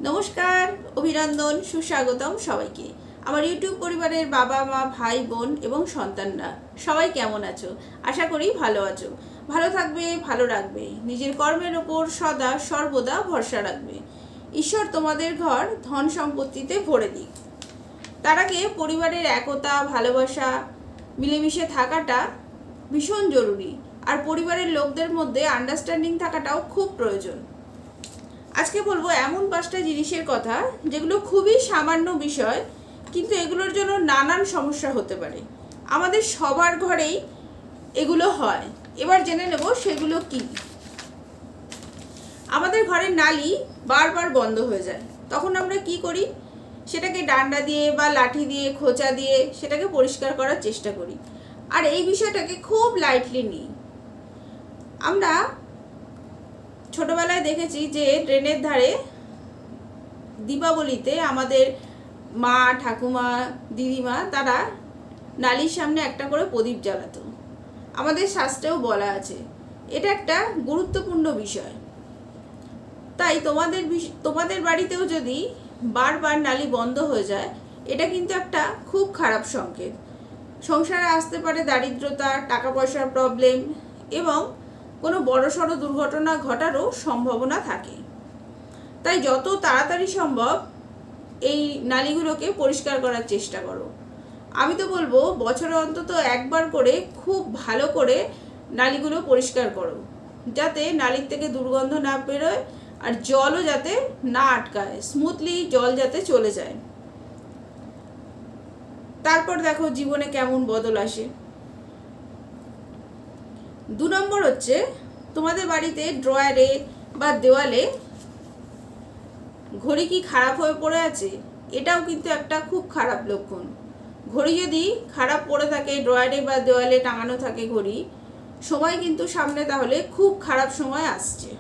নমস্কার, অভিনন্দন, সুস্বাগতম সবাইকে। আমার ইউটিউব পরিবারের বাবা মা ভাই বোন এবং সন্তানরা সবাই কেমন আছো? আশা করি ভালো আছো। ভালো থাকবে, ভালো রাখবে, নিজের কর্মের ওপর সদা সর্বদা ভরসা রাখবে। ঈশ্বর তোমাদের ঘর ধন সম্পত্তিতে ভরে দিক। তার আগে পরিবারের একতা, ভালোবাসা, মিলেমিশে থাকাটা ভীষণ জরুরি। আর পরিবারের লোকদের মধ্যে আন্ডারস্ট্যান্ডিং থাকাটাও খুব প্রয়োজন। আজকে বলবো এমন 5টা জিনিসের কথা যেগুলো খুবই সামান্য বিষয়, কিন্তু এগুলোর জন্য নানান সমস্যা হতে পারে। আমাদের সবার ঘরেই এগুলো হয়। এবার জেনে নেব সেগুলো কি। আমাদের ঘরের নালি বারবার বন্ধ হয়ে যায়, তখন আমরা কি করি? সেটাকে ডান্ডা দিয়ে বা লাঠি দিয়ে, খোঁচা দিয়ে সেটাকে পরিষ্কার করার চেষ্টা করি। আর এই বিষয়টাকে খুব লাইটলি নিই। আমরা ছোটবেলায় দেখেছি যে ট্রেনের ধারে দীপাবলিতে আমাদের মা, ঠাকুমা, দিদিমা তারা নালির সামনে একটা করে প্রদীপ জ্বালাতো। আমাদের শাস্ত্রেও বলা আছে এটা একটা গুরুত্বপূর্ণ বিষয়। তাই তোমাদের বাড়িতেও যদি বারবার নালি বন্ধ হয়ে যায়, এটা কিন্তু একটা খুব খারাপ সংকেত। সংসারে আসতে পারে দারিদ্রতা, টাকা পয়সার প্রবলেম এবং কোনো বড়সড় দুর্ঘটনা ঘটারও সম্ভাবনা থাকে। তাই যত তাড়াতাড়ি সম্ভব এই নালিগুলোকে পরিষ্কার করার চেষ্টা করো। আমি তো বলবো বছরে অন্তত একবার করে খুব ভালো করে নালিগুলো পরিষ্কার করো, যাতে নালির থেকে দুর্গন্ধ না বেরোয় আর জলও যাতে না আটকায়, স্মুথলি জল যাতে চলে যায়। তারপর দেখো জীবনে কেমন বদল আসে। 2 নম্বর হচ্ছে তোমাদের বাড়িতে ড্রয়ারে বা দেওয়ালে ঘড়ি কি খারাপ হয়ে পড়ে আছে? এটাও কিন্তু একটা খুব খারাপ লক্ষণ। ঘড়ি যদি খারাপ পড়ে থাকে, ড্রয়ারে বা দেওয়ালে টাঙানো থাকে ঘড়ি, সময় কিন্তু সামনে তাহলে খুব খারাপ সময় আসছে।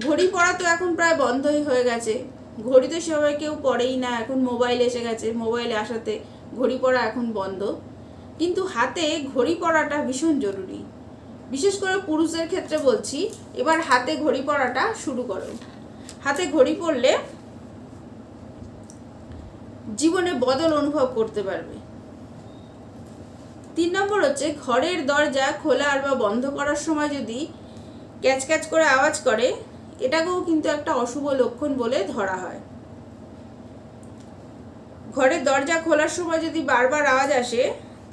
ঘড়ি পরা তো এখন প্রায় বন্ধই হয়ে গেছে। ঘড়ি তো সবাই কেউ পরেই না, এখন মোবাইল এসে গেছে। মোবাইলে আসাতে ঘড়ি পরা এখন বন্ধ। কিন্তু হাতে ঘড়ি পরাটা ভীষণ জরুরি। বিশেষ করে পুরুষদের ক্ষেত্রে বলছি, এবার হাতে ঘড়ি পরাটা শুরু করো। হাতে ঘড়ি পরলে জীবনে বদল অনুভব করতে পারবে। 3 নম্বর হচ্ছে ঘরের দরজা খোলা আর বা বন্ধ করার সময় যদি ক্যাচ ক্যাচ করে আওয়াজ করে, এটাকেও কিন্তু একটা অশুভ লক্ষণ বলে ধরা হয়। ঘরের দরজা খোলার সময় যদি বারবার আওয়াজ আসে,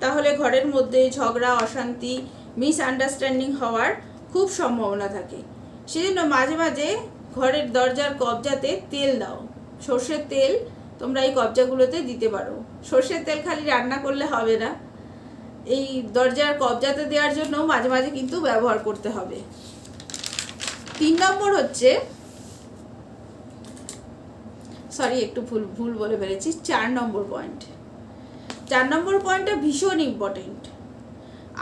তাহলে ঘরের মধ্যে ঝগড়া, অশান্তি, মিসআন্ডারস্ট্যান্ডিং হওয়ার খুব সম্ভাবনা থাকে। সেজন্য মাঝে মাঝে ঘরের দরজার কবজাতে তেল দাও। সর্ষের তেল তোমরা এই কবজাগুলোতে দিতে পারো। সর্ষের তেল খালি রান্না করলে হবে না, এই দরজার কবজাতে দেওয়ার জন্য মাঝে মাঝে কিন্তু ব্যবহার করতে হবে। 3 নম্বর হচ্ছে, একটু ভুল বলে ফেলেছি, 4 নম্বর পয়েন্ট। 4 নম্বর পয়েন্টটা ভীষণ ইম্পর্টেন্ট।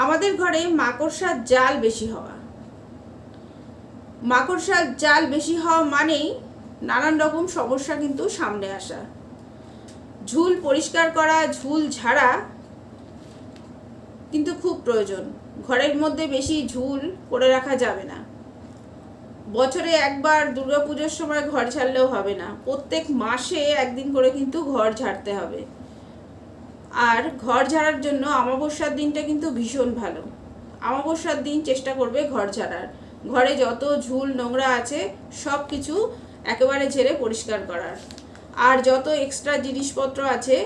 আমাদের ঘরে মাকড়সার জাল বেশি হওয়া। মাকড়সার জাল বেশি হওয়া মানেই নানান রকম সমস্যা কিন্তু সামনে আসা। ঝুল পরিষ্কার করা, ঝুল ঝাড়া কিন্তু খুব প্রয়োজন। ঘরের মধ্যে বেশি ঝুল করে রাখা যাবে না। বছরে একবার দুর্গাপুজোর সময় ঘর ঝাড়লেও হবে না, প্রত্যেক মাসে একদিন করে কিন্তু ঘর ঝাড়তে হবে। আর ঘর ঝাড়ার জন্য অমাবস্যার দিনটা কিন্তু ভীষণ ভালো। অমাবস্যার দিন চেষ্টা করবে ঘর ঝাড়ার। ঘরে যত ঝুল নোংরা আছে সব কিছু একেবারে ঝেড়ে পরিষ্কার করার। আর যত এক্সট্রা জিনিসপত্র আছে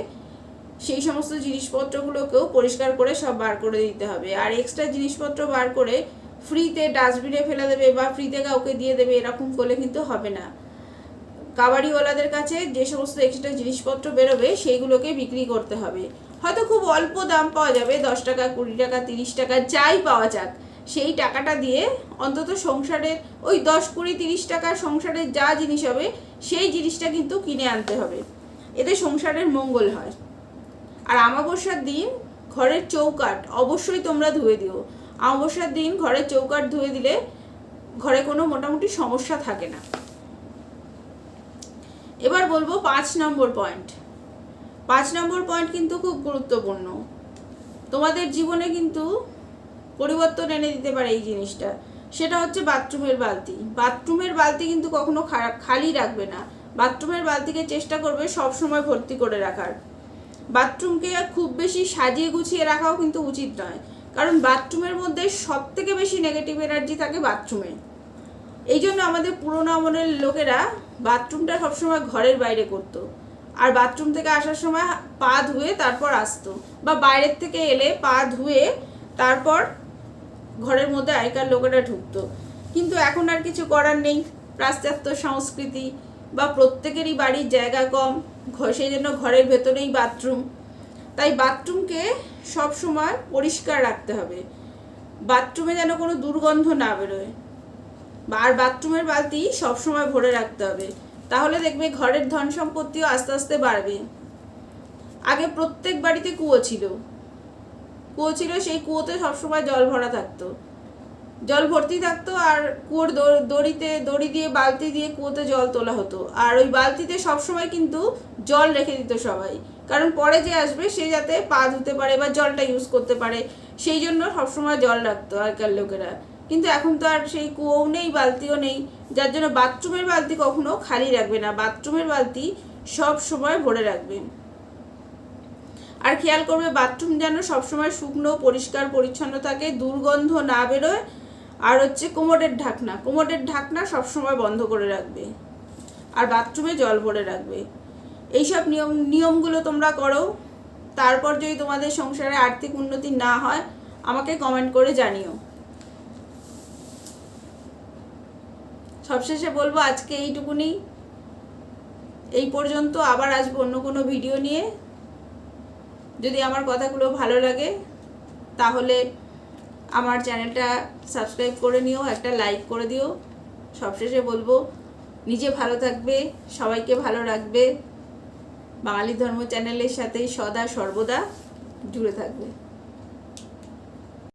সেই সমস্ত জিনিসপত্রগুলোকেও পরিষ্কার করে সব বার করে দিতে হবে। আর এক্সট্রা জিনিসপত্র বার করে ফ্রিতে ডাস্টবিনে ফেলে দেবে বা ফ্রিতে কাউকে দিয়ে দেবে, এরকম করলে কিন্তু হবে না। কাবাড়িওয়ালাদের কাছে যে সমস্ত এক্সট্রা জিনিসপত্র বেরোবে সেইগুলোকে বিক্রি করতে হবে। হয়তো খুব অল্প দাম পাওয়া যাবে, 10 টাকা, 20 টাকা, 30 টাকা, যাই পাওয়া যাক, সেই টাকাটা দিয়ে অন্তত সংসারের ওই 10, 20, 30 টাকার সংসারের যা জিনিস হবে সেই জিনিসটা কিন্তু কিনে আনতে হবে। এতে সংসারের মঙ্গল হয়। আর অমাবস্যার দিন ঘরের চৌকাঠ অবশ্যই তোমরা ধুয়ে দিও। অমাবস্যার দিন ঘরের চৌকাঠ ধুয়ে দিলে ঘরে কোনো মোটামুটি সমস্যা থাকে না। এবার বলবো 5 নম্বর পয়েন্ট। 5 নম্বর পয়েন্ট কিন্তু খুব গুরুত্বপূর্ণ। তোমাদের জীবনে কিন্তু পরিবর্তন এনে দিতে পারে এই জিনিসটা। সেটা হচ্ছে বাথরুমের বালতি। বাথরুমের বালতি কিন্তু কখনো খালি রাখবে না, বাথরুমের বালতিকে চেষ্টা করবে সব সময় ভর্তি করে রাখার। বাথরুমকে খুব বেশি সাজিয়ে গুছিয়ে রাখাও কিন্তু উচিত নয়, কারণ বাথরুমের মধ্যে সব থেকে বেশি নেগেটিভ এনার্জি থাকে বাথরুমে। এই জন্য আমাদের পুরোনো আমলের লোকেরা বাথরুমটা সবসময় ঘরের বাইরে করতো, আর বাথরুম থেকে আসার সময় পা ধুয়ে তারপর আসতো, বা বাইরের থেকে এলে পা ধুয়ে তারপর ঘরের মধ্যে আগেকার লোকেরা ঢুকতো। কিন্তু এখন আর কিছু করার নেই, পাশ্চাত্য সংস্কৃতি বা প্রত্যেকেরই বাড়ির জায়গা কম, সেই জন্য ঘরের ভেতরেই বাথরুম। তাই বাথরুমকে সব সময় পরিষ্কার রাখতে হবে, বাথরুমে যেন কোনো দুর্গন্ধ না বেরোয়। আর বাথরুমের বালতি সবসময় ভরে রাখতে হবে, তাহলে দেখবে ঘরের ধন সম্পত্তিও আস্তে আস্তে বাড়বে। আগে প্রত্যেক বাড়িতে কুয়ো ছিল, সেই কুয়োতে সবসময় জল ভরা থাকতো, জল ভর্তি থাকতো, আর কুয়োর দড়ি দিয়ে বালতি দিয়ে কুয়োতে জল তোলা হতো। আর ওই বালতিতে সবসময় কিন্তু জল রেখে দিত সবাই, কারণ পরে যে আসবে সে যাতে পা ধুতে পারে বা জলটা ইউজ করতে পারে, সেই জন্য সবসময় জল রাখতো আগেকার লোকেরা। কিন্তু এখন তো আর সেই কুয়োও নেই, বালতিও নেই, যার জন্য বাথরুমের বালতি কখনো খালি রাখবে না, বাথরুমের বালতি সব সময় ভরে রাখবে। আর খেয়াল করবে বাথরুম যেন সবসময় শুকনো পরিষ্কার পরিচ্ছন্ন থাকে, দুর্গন্ধ না বেরোয়। আর হচ্ছে কোমোডের ঢাকনা সবসময় বন্ধ করে রাখবে, আর বাথরুমে জল ভরে রাখবে। এইসব নিয়মগুলো তোমরা করো, তারপর যদি তোমাদের সংসারে আর্থিক উন্নতি না হয় আমাকে কমেন্ট করে জানিও। সবশেষে বলবো আজকে এইটুকুনি, এই পর্যন্ত। আবার আসবো অন্য কোনো ভিডিও নিয়ে। যদি আমার কথাগুলো ভালো লাগে তাহলে আমার চ্যানেলটা সাবস্ক্রাইব করে নিও, একটা লাইক করে দিও। সবশেষে বলবো নিজে ভালো থাকবে, সবাইকে ভালো রাখবে, বাঙালি ধর্ম চ্যানেলের সাথে সদা সর্বদা জুড়ে থাকবে।